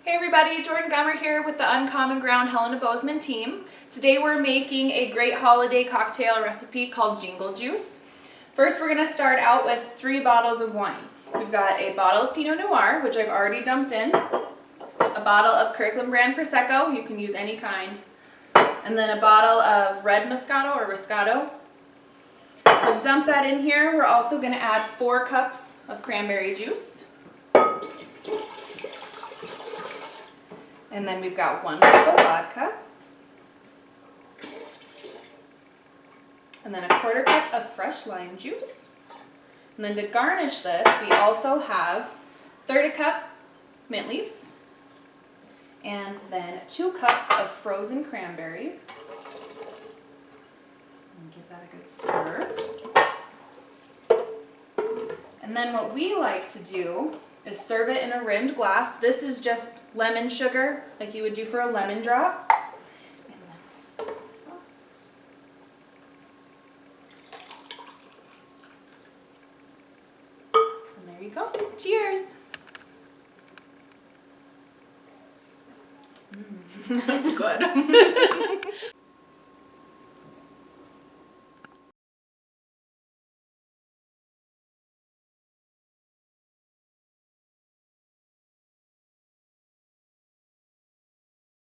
Hey everybody, Jordyn Gummer here with the Uncommon Ground Helena Bozeman team. Today we're making a great holiday cocktail recipe called Jingle Juice. First we're going to start out with 3 bottles of wine. We've got a bottle of Pinot Noir, which I've already dumped in, a bottle of Kirkland brand Prosecco, you can use any kind, and then a bottle of red Moscato or Roscato. So dump that in here. We're also going to add 4 cups of cranberry juice. And then we've got 1 cup of vodka. And then a 1/4 cup of fresh lime juice. And then to garnish this, we also have 1/3 cup mint leaves. And then 2 cups of frozen cranberries. And give that a good stir. And then what we like to do is serve it in a rimmed glass. This is just lemon sugar, like you would do for a lemon drop. And then we'll stir this up. And there you go. Cheers! That's good.